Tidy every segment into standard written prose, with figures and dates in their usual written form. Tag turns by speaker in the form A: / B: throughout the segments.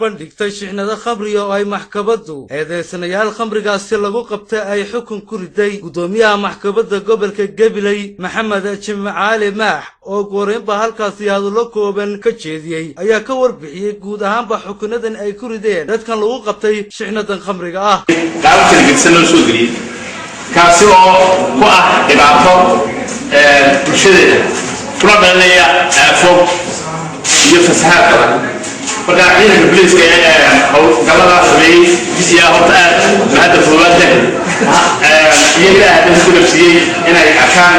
A: bandhigtay shixnada khamriga oo ay maxkamaddu eedeysanayaal khamrigaasi lagu qabtay ay xukun ku riday gudoomiyaha maxkamadda gobolka Gabiley Maxamed Jimcaale Maax oo gooreenba halkaasi hadallo kooban ka jeediyay ayaa ka warbixiyay guud ahaanba xukunadan ay ku rideen dadkan lagu qabtay shixnadan khamriga ah
B: qaabka gidsan loo soo geliyay kaasi oo ku ah dhibaato bulshada kuna dhalinaya aafo iyo fasahaad badan marka ciidanka booliiska hawlgallada sameeyay bisiya horta aad foobaad iyo ilaahay ku nafsiyay inay arkaan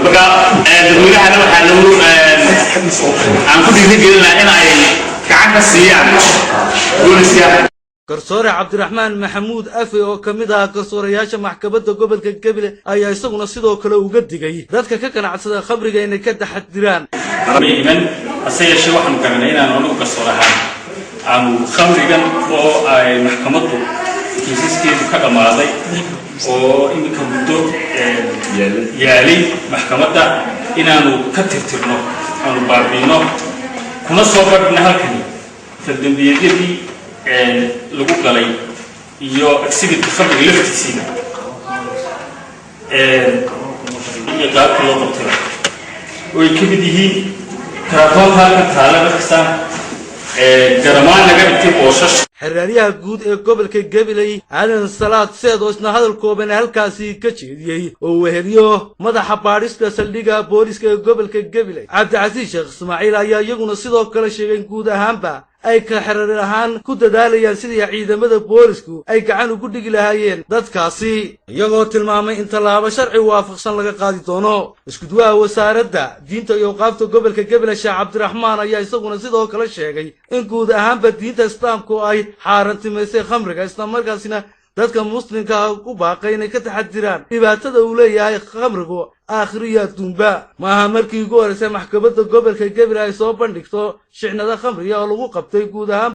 B: marka dadweynaha waxaa lagu aan ku dhiirigelinayaa in ay gacan ka siiyaan booliiska
A: garsoore Cabdiraxmaan Maxamuud Afi oo kamid ah garsoorayaasha maxkamadda gobolka Gabiley ayaa isaguna sidoo kale uga digay dadka ka ganacsada khamriga inay ka taxadiraan
C: iman asayeeshe waxaan garanay inaan anigu garsoorahaan aanu khamrigan oo ay maxkamaddu kiisaskeedu ka dhamaaday oo iminka muddo yaalay maxkamadda inaanu ka tirtirno aanu baabiino kuna soo badhna halkani faldambiyadii lagu galay iyo exhibit khamriga laftiisiina iyo qaabka loo qabtay oo ay ka mid yihiin karaatoonka halka taala markasta garamaan laga dhigtay booshash
A: xeryaha guud ee gobolka Gabiley Aadan Salaad Seedo isna hadal kooban halkaasi ka jeediyay oo weheliyo madaxa baadhista saldhigga booliska ee gobolka Gabiley Cabdicasiis Sheekh Ismaaciil ayaa iyaguna sidoo kale sheegay guud ahaanba ay ka xiriir ahaan ku dadaalayaan sidii ciidamada boolisku ay gacan ugu dhigi lahaayeen dadkaasi iyagoo tilmaamay in tallaabo sharci waafaqsan laga qaadi doono isku duwaha wasaaradda diinta iyo qaabta gobolka Gabiley Sheekh Cabdiraxmaan ayaa isaguna sidoo kale sheegay in guud ahaanba diinta islaamku ay xaarantimaysay khamriga isla markaasina dadka muslimka ku baaqay inay ka taxadiraan dhibaatada uu leeyahay khamrigu aakhiriya dunba maaha markii ugu horeysay maxkamadda gobolka Gabiley ay soo bandhigto shixnada khamriga oo lagu qabtay guud ahaan